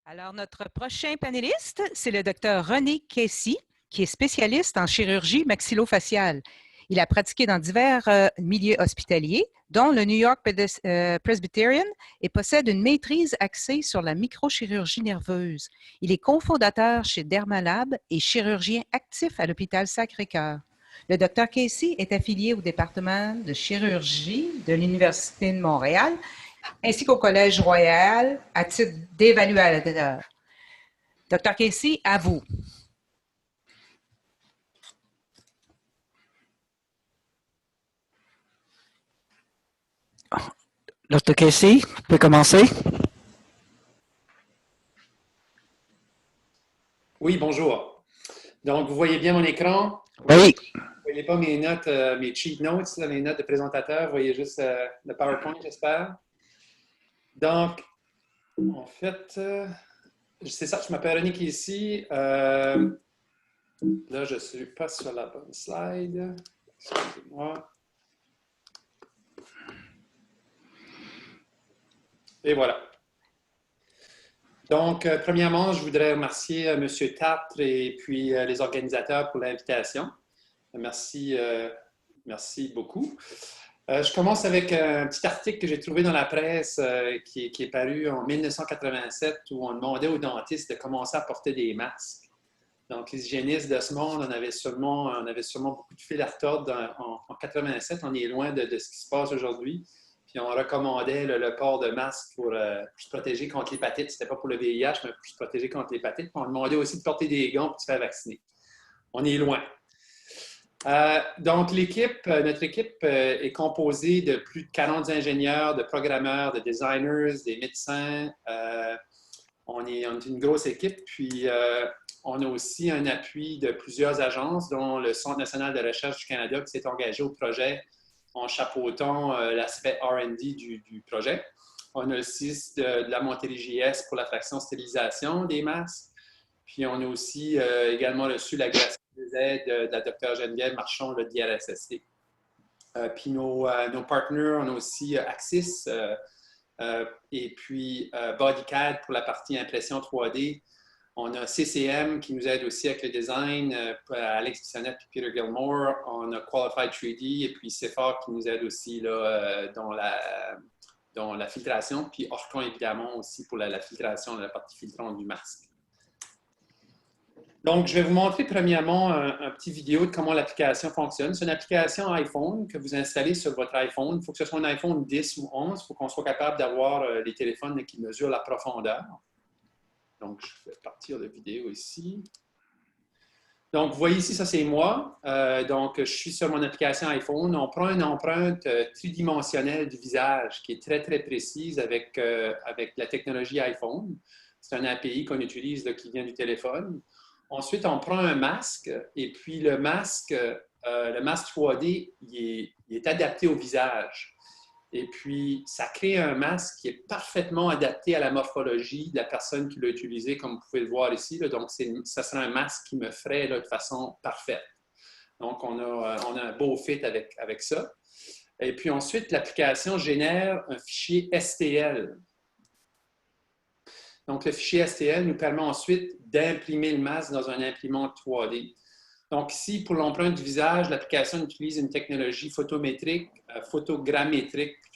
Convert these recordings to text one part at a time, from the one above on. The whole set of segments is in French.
Alors, notre prochain panéliste, c'est le docteur René Casey, qui est spécialiste en chirurgie maxillofaciale. Il a pratiqué dans divers milieux hospitaliers, dont le New York Presbyterian, et possède une maîtrise axée sur la microchirurgie nerveuse. Il est cofondateur chez Dermalab et chirurgien actif à l'hôpital Sacré-Cœur. Le docteur Casey est affilié au département de chirurgie de l'Université de Montréal ainsi qu'au Collège Royal à titre d'évaluateur. Dr. Casey, à vous. Dr. Casey, vous pouvez commencer. Oui, bonjour. Donc, vous voyez bien mon écran? Oui. Vous ne voyez pas mes notes, mes cheat notes, là, mes notes de présentateur. Vous voyez juste le PowerPoint, j'espère. Donc, en fait, c'est ça, je m'appelle René Casey. Là, je ne suis pas sur la bonne slide. Excusez-moi. Et voilà. Donc, premièrement, je voudrais remercier M. Tartre et puis les organisateurs pour l'invitation. Merci, merci beaucoup. Je commence avec un petit article que j'ai trouvé dans la presse qui est paru en 1987 où on demandait aux dentistes de commencer à porter des masques. Donc, les hygiénistes de ce monde, on avait sûrement beaucoup de fil à retordre en 87. On est loin de ce qui se passe aujourd'hui. Puis on recommandait le port de masque pour se protéger contre l'hépatite. Ce n'était pas pour le VIH, mais pour se protéger contre l'hépatite. Puis on demandait aussi de porter des gants pour se faire vacciner. On est loin. Donc, notre équipe est composée de plus de 40 ingénieurs, de programmeurs, de designers, des médecins. On est une grosse équipe. Puis, on a aussi un appui de plusieurs agences, dont le Centre national de recherche du Canada qui s'est engagé au projet en chapeautant l'aspect R&D du projet. On a aussi de la Montérégie JS pour la fraction stérilisation des masques. Puis, on a aussi également reçu la grâce des aides de la Dr Geneviève Marchand de l'IRSST. Puis, nos partenaires, on a aussi Axis et puis BodyCAD pour la partie impression 3D. On a CCM qui nous aide aussi avec le design, Alex Bissonnette et Peter Gilmore. On a Qualified 3D et puis CFAR qui nous aide aussi là, dans la filtration. Puis Orcon, évidemment, aussi pour la filtration, la partie filtrante du masque. Donc, je vais vous montrer premièrement un petit vidéo de comment l'application fonctionne. C'est une application iPhone que vous installez sur votre iPhone. Il faut que ce soit un iPhone 10 ou 11. Il faut qu'on soit capable d'avoir les téléphones qui mesurent la profondeur. Donc, je vais partir de vidéo ici. Donc, vous voyez ici, ça c'est moi. Donc, je suis sur mon application iPhone. On prend une empreinte tridimensionnelle du visage qui est très, très précise avec la technologie iPhone. C'est un API qu'on utilise là, qui vient du téléphone. Ensuite, on prend un masque et puis le masque 3D, il est adapté au visage. Et puis, ça crée un masque qui est parfaitement adapté à la morphologie de la personne qui l'a utilisé, comme vous pouvez le voir ici. Là. Donc, ça sera un masque qui me ferait là, de façon parfaite. Donc, on a un beau fit avec ça. Et puis ensuite, l'application génère un fichier STL. Donc, le fichier STL nous permet ensuite d'imprimer le masque dans un imprimante 3D. Donc, ici, pour l'empreinte du visage, l'application utilise une technologie photogrammétrique,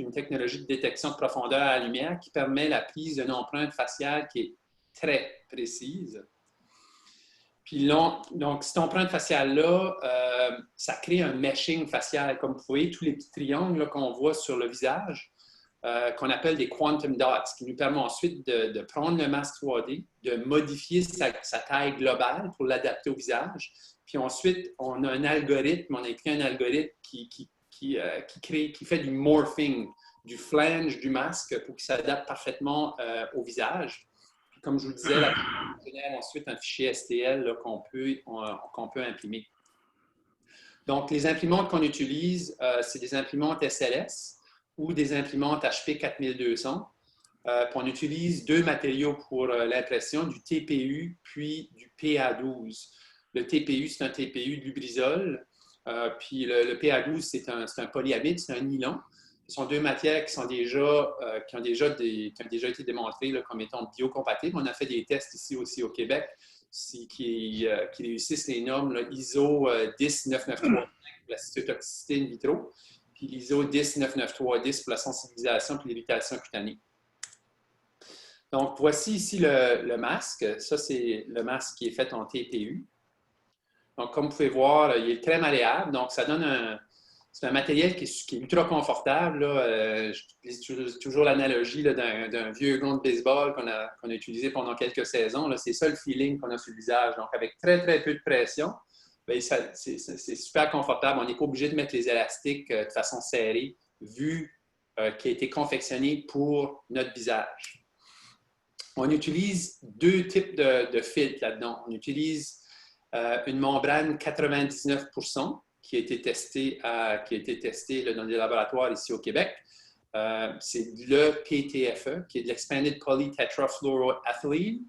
une technologie de détection de profondeur à la lumière qui permet la prise d'une empreinte faciale qui est très précise. Puis, donc, cette empreinte faciale-là, ça crée un meshing facial. Comme vous voyez, tous les petits triangles qu'on voit sur le visage, qu'on appelle des quantum dots, qui nous permet ensuite de prendre le masque 3D, de modifier sa taille globale pour l'adapter au visage. Puis ensuite, on a un algorithme, on a écrit un algorithme qui fait du morphing, du flange du masque pour qu'il s'adapte parfaitement au visage. Puis comme je vous le disais, la génère ensuite un fichier STL qu'on peut imprimer. Donc, les imprimantes qu'on utilise, c'est des imprimantes SLS ou des imprimantes HP 4200. On utilise deux matériaux pour l'impression, du TPU puis du PA12. Le TPU, c'est un TPU de Lubrizol. Puis le PA12, c'est un polyamide, c'est un nylon. Ce sont deux matières qui ont déjà été démontrées là, comme étant biocompatibles. On a fait des tests ici aussi au Québec qui réussissent les normes là, ISO 10993 pour la cytotoxicité in vitro, puis l'ISO 10993 pour la sensibilisation et l'irritation cutanée. Donc, voici ici le masque. Ça, c'est le masque qui est fait en TPU. Donc, comme vous pouvez voir, là, il est très malléable. Donc, ça donne c'est un matériel qui est ultra confortable. J'utilise toujours l'analogie d'un vieux gant de baseball qu'on a utilisé pendant quelques saisons. C'est ça le feeling qu'on a sur le visage. Donc, avec très, très peu de pression, c'est super confortable. On n'est pas obligé de mettre les élastiques de façon serrée, vu qu'il a été confectionné pour notre visage. On utilise deux types de filtres là-dedans. On utilise une membrane 99% qui a été testée là, dans des laboratoires ici au Québec. C'est le PTFE, qui est de l'Expanded Polytetrafluoroethylene.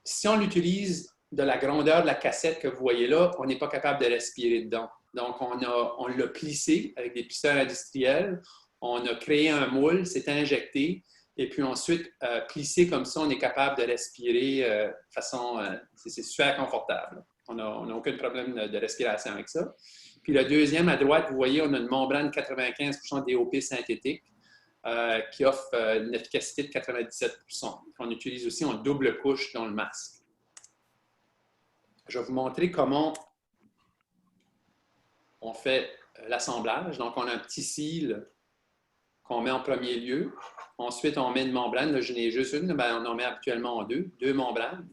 Si on l'utilise de la grandeur de la cassette que vous voyez là, on n'est pas capable de respirer dedans. Donc, on l'a plissé avec des plisseurs industriels. On a créé un moule, c'est injecté. Et puis ensuite, plissé comme ça, on est capable de respirer de façon... c'est super confortable. On n'a aucun problème de respiration avec ça. Puis le deuxième, à droite, vous voyez, on a une membrane 95% DOP synthétique qui offre une efficacité de 97%. On utilise aussi en double couche dans le masque. Je vais vous montrer comment on fait l'assemblage. Donc, on a un petit cil qu'on met en premier lieu. Ensuite, on met une membrane. Là, je n'ai juste une, on en met habituellement en deux membranes.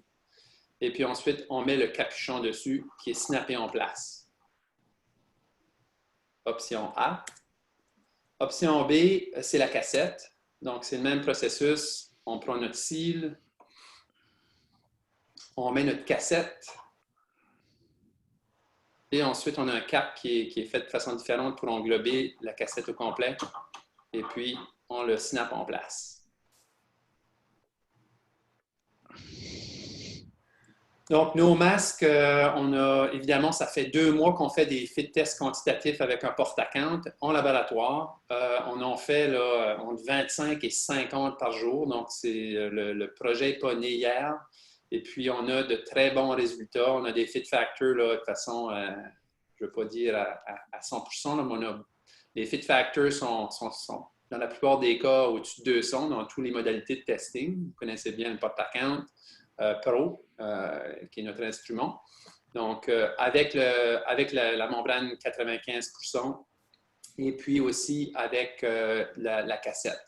Et puis ensuite, on met le capuchon dessus qui est snappé en place. Option A. Option B, c'est la cassette. Donc, c'est le même processus. On prend notre cil, on met notre cassette. Et ensuite, on a un cap qui est fait de façon différente pour englober la cassette au complet. Et puis, on le snap en place. Donc, nos masques, évidemment, ça fait 2 mois qu'on fait des fit tests quantitatifs avec un porte-à-quinte en laboratoire. On en fait là, entre 25 et 50 par jour. Donc, le projet n'est pas né hier. Et puis, on a de très bons résultats. On a des fit factors là, de façon, je ne veux pas dire à 100%, là, mais les fit factors sont, dans la plupart des cas, au-dessus de 200 dans toutes les modalités de testing. Vous connaissez bien le porte-à-quinte. Pro, qui est notre instrument. Donc, avec la membrane 95% et puis aussi avec la cassette.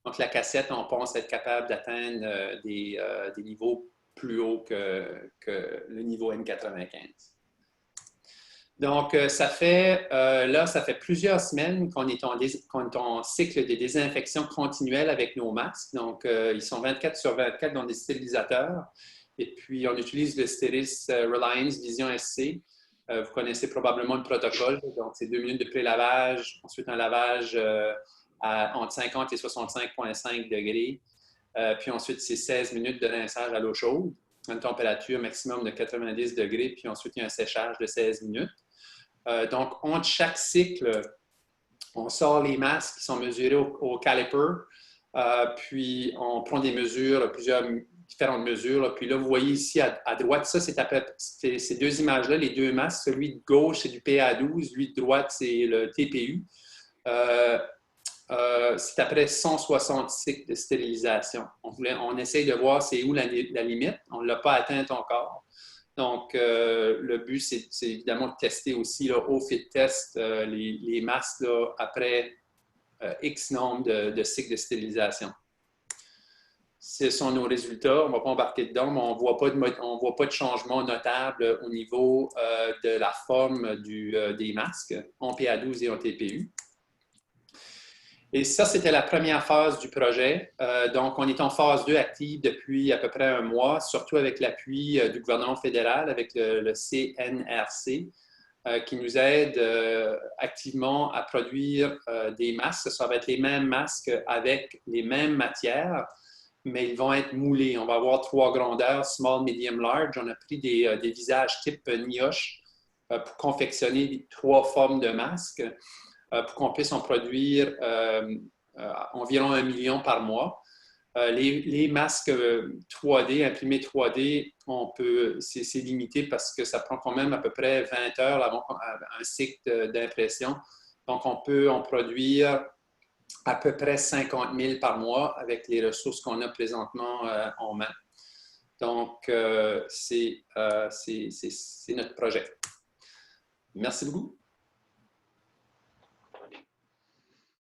Donc, la cassette, on pense être capable d'atteindre des niveaux plus hauts que le niveau N95. Donc, ça fait plusieurs semaines qu'on est en cycle de désinfection continuelle avec nos masques. Donc, ils sont 24/24 dans des stérilisateurs. Et puis, on utilise le Stéris Reliance Vision SC. Vous connaissez probablement le protocole. Donc, c'est 2 minutes de pré-lavage, ensuite un lavage entre 50 et 65,5 degrés. Puis ensuite, c'est 16 minutes de rinçage à l'eau chaude, à une température maximum de 90 degrés. Puis ensuite, il y a un séchage de 16 minutes. Donc, entre chaque cycle, on sort les masques qui sont mesurés au caliper, puis on prend des mesures, plusieurs différentes mesures. Là. Puis là, vous voyez ici à droite, ça, c'est ces deux images-là, les deux masques. Celui de gauche, c'est du PA12, celui de droite, c'est le TPU. C'est après 160 cycles de stérilisation. On essaye de voir c'est où la limite. On ne l'a pas atteinte encore. Donc, le but, c'est évidemment de tester aussi là, au fit test les masques là, après X nombre de cycles de stérilisation. Ce sont nos résultats. On ne va pas embarquer dedans, mais on ne voit pas de changement notable au niveau de la forme des masques en PA12 et en TPU. Et ça, c'était la première phase du projet. Donc, on est en phase 2 active depuis à peu près 1 mois, surtout avec l'appui du gouvernement fédéral, avec le CNRC, qui nous aide activement à produire des masques. Ça va être les mêmes masques avec les mêmes matières, mais ils vont être moulés. On va avoir 3 grandeurs, small, medium, large. On a pris des visages type nioche pour confectionner 3 formes de masques. pour qu'on puisse en produire environ 1 million par mois. Les masques 3D, imprimés 3D, c'est limité parce que ça prend quand même à peu près 20 heures avant un cycle d'impression. Donc, on peut en produire à peu près 50 000 par mois avec les ressources qu'on a présentement en main. Donc, c'est notre projet. Merci beaucoup.